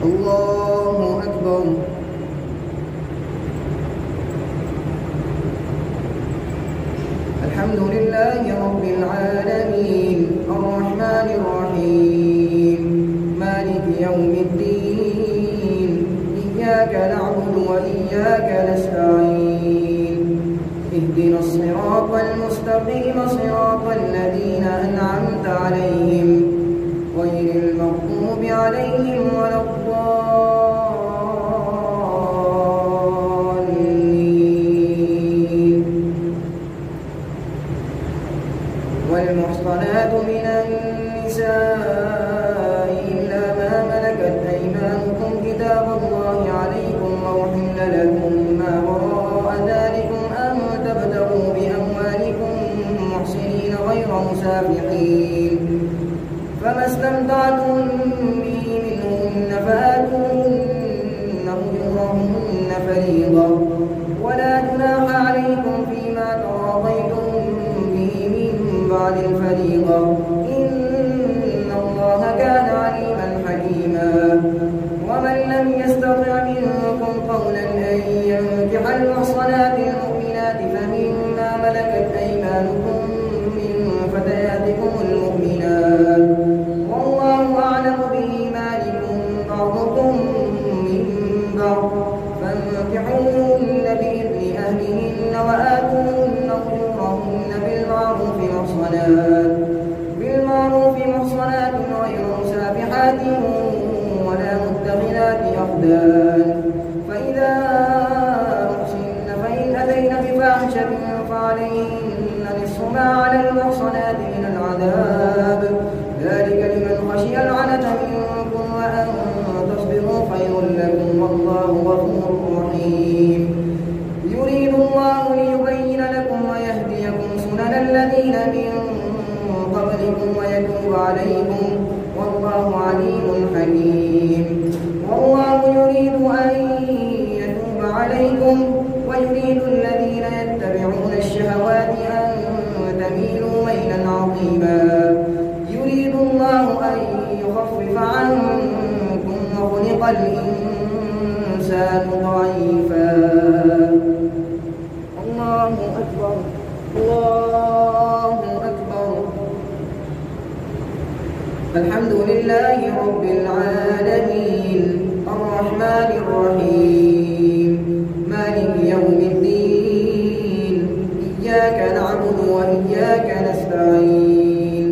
الله أكبر. الحمد لله رب العالمين الرحمن الرحيم مالك يوم الدين إياك نعبد وإياك نستعين اهدنا الصراط المستقيم صراط الذين أنعمت عليهم غير المغضوب عليهم ولا الضالين. والمحصنات من النساء إلا ما ملكت أيمانكم كتاب الله عليكم وأحل لكم ما وراء ذلكم أن تبتغوا بأموالكم محسنين غير مسافحين فما استمتعتم به منهن فآتوهن أجورهن فريضة ولا جناح عليكم فيما تراضيتم به من بعد الفريضة إن الله كان عليما حكيما. ومن لم يستطع منكم قولا أن ينكح المحصنات المؤمنات فمما ملكت أيمانكم من فتياتكم المؤمنات والله أعلم بإيمانكم بعضكم من بعض فانكحوهن بإذن أهلهن وآتوهن أجورهن بالمعروف محصنات غير مسافحات ولا متخذات أخدان فإذا أحسن فإن أتين بفاحشة فعليهن نصف ما على المحصنات من العذاب ذلك لمن خشي العنة منكم وأن تصبروا خير لكم والله غفور رحيم. يريد الله ليبين لكم ويهديكم سنن الذين من قبلكم ويتوب عليكم والله عليم حكيم. والله يريد أن يتوب عليكم ويريد الذين يتبعون الشهوات أن تميلوا ميلا عظيما. يريد الله أن يخفف عنكم وخلق الإنسان ضعيفا. الله أكبر الله أكبر. الحمد لله رب العالمين الرحمن الرحيم مالك يوم الدين إياك نعبد وإياك نستعين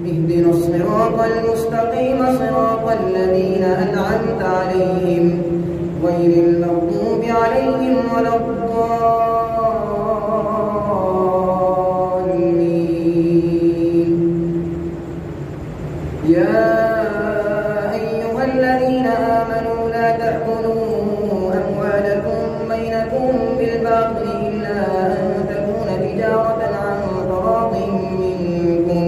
اهدنا الصراط المستقيم صراط الذين أنعمت عليهم غير المغضوب عليهم ولا الضالين. يا أيها الذين آمنوا لا تأكلوا أموالكم بينكم بالباطل إلا أن تكون تجارة عن تراض منكم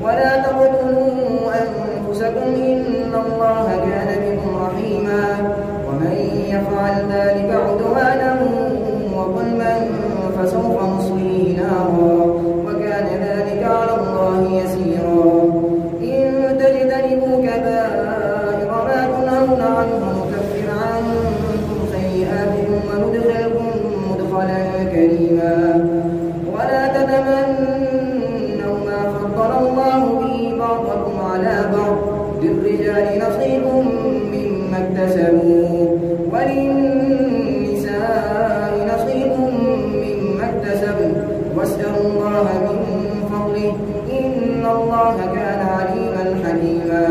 ولا تقتلوا أنفسكم إن الله كان بكم رحيما. ومن يفعل ذلك عدوانا وظلما فسوف نصليه نارا وكان ذلك على الله يسيرا. إن تجتنبوا كبائر ما تنهون عنه نكفر عنكم سيئاتكم وندخلكم مدخلا كريما. ولا تتمنوا ما فضل الله به بعضكم على بعض للرجال نصيب مما اكتسبوا وللنساء نصيب مما اكتسبن واسألوا الله من فضله إن الله كان عليما حكيما.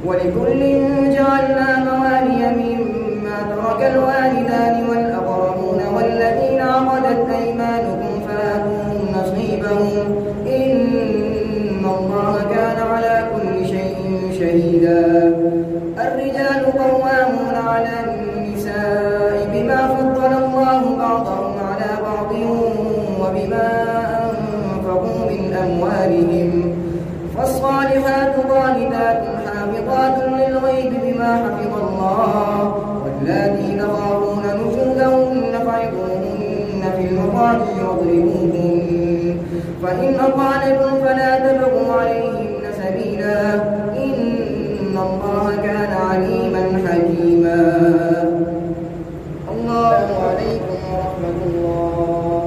ولكل جعلنا موالي مما ترك الوالدان والأقربون والذين عقدت أيمانكم فآتوهم نصيبهم إن الله كان على كل شيء شهيدا. الرجال قوامون على النساء بما فضل الله بعضهم على بعض وبما أنفقوا من أموالهم فالصالحات قانتات حافظات للغيب بما حفظ الله واللاتي تخافون نشوزهن فعظوهن في المضاجع واضربوهن فإن أطعنكم فلا تبغوا عليهن سبيلا سبيلا إن الله كان عليما حكيما. السلام عليكم ورحمة الله.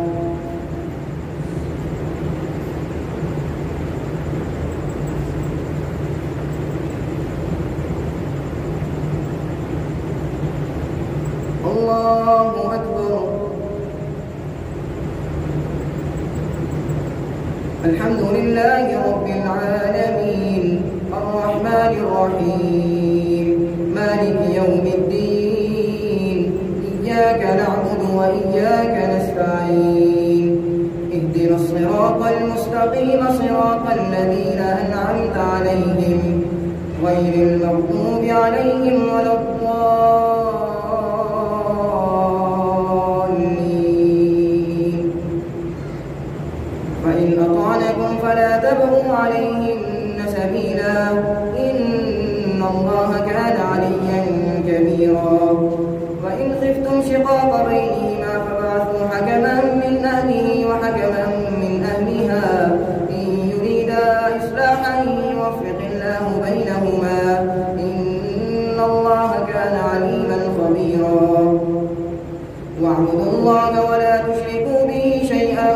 الله أكبر. الحمد لله رب العالمين الرحمن الرحيم مالك يوم الدين إياك نعبد وإياك نستعين اهدنا الصراط المستقيم صراط الذين أنعمت عليهم غير المغضوب عليهم ولا الضالين. فإن أطعنكم فلا تبغوا عليهن سبيلا إن الله كان عليا كبيرا. وإن خفتم شقاق بينهما فبعثوا حكما من أهله وحكما من أهلها إن يريدا إصلاحا يوفق الله بينهما إن الله كان عليما خبيرا. واعبدوا الله ولا تشركوا به شيئا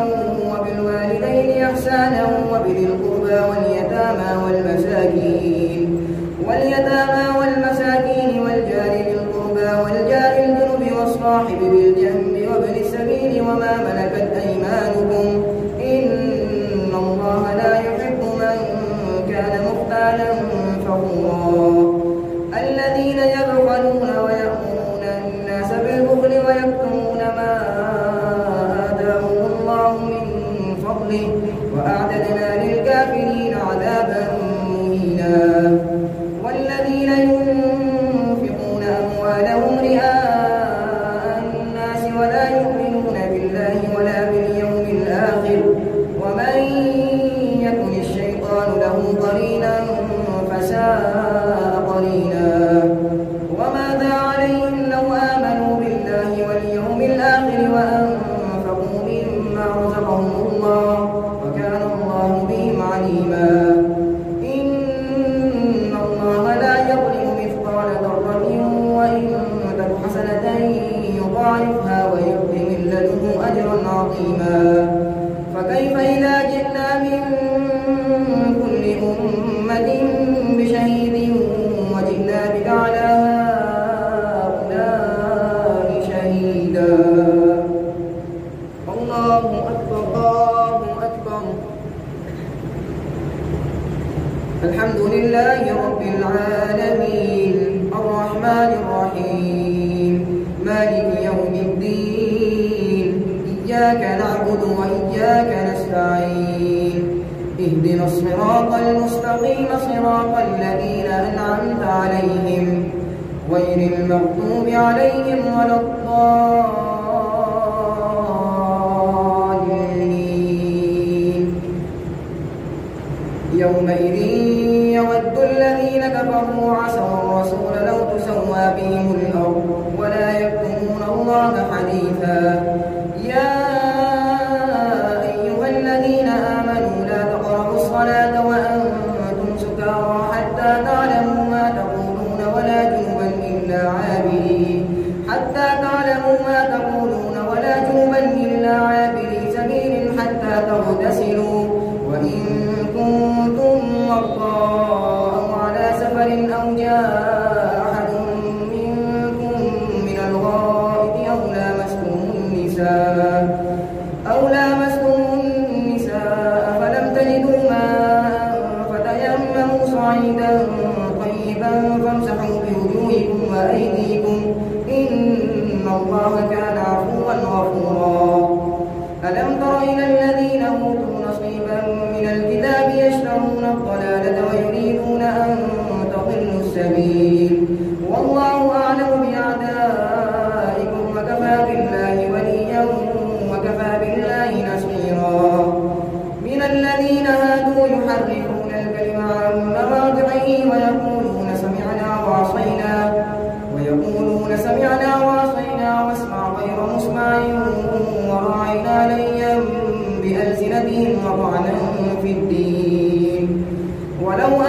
وبالوالدين إحسانا وبذي القربى واليتامى والمساكين والجار ذي القربى والجار الجنب والصاحب بالجنب وابن السبيل وما ملكت أيمانكم إن الله لا يحب من كان مختالا فخورا. الذين يبخلون ويأمرون الناس بالبخل ويكتمون ما آتاهم الله من فضله وأعتدنا للكافرين عذابا مهينا. والذين ينفقون أموالهم رئاء الناس ولا يؤمنون بالله ولا باليوم الآخر ومن يكن الشيطان له قرينا فساء قرينا. وماذا عليهم لو آمنوا بالله واليوم الآخر وأنفقوا مما رزقهم الله وكان الله بهم عليما. إن الله لا يظلم مثقال ذرة وإن تك حسنة يضاعفها ويؤتي من لدنه أجرا عظيما. فكيف إذا جئنا من كل أمة بشهيد وجئنا بك على هؤلاء شهيدا. الله أكبر الله أكبر. الحمد لله رب العالمين الرحمن الرحيم مالك يوم الدين إياك نعبد وإياك نستعين اهدنا الصراط المستقيم صراط الذين أنعمت عليهم غير المغضوب عليهم ولا الضالين. يومئذ يود الذين كفروا وعصوا الرسول لو تسوى بهم الأرض ولا يكتمون الله حديثا. يا أيها الذين آمنوا لا تقربوا الصلاة وأنتم سكارى حتى تعلموا ما تقولون ولا جنبا إلا عابري سبيل حتى تغتسلوا وإن كنتم مرضى أو على سفر أو جاء أحد منكم من الغائط أو لامستم النساء فلم تجدوا ماء فتيمموا صعيدا طيبا فامسحوا بوجوهكم وأيديكم إن الله كان عفوا غفورا. ألم تر إلى الذين أوتوا نصيبا من الكتاب يشترون الضلالة ويريدون أن تضلوا السبيل والله أعلم بأعدائكم وكفى بالله وليا وكفى بالله نصيرا. من الذين هادوا يحرفون الكلم عن مواضعه ويقولون سمعنا وعصينا واسمع غير مسمع وراعنا ليا بألسنتهم وطعنا في الدين ولو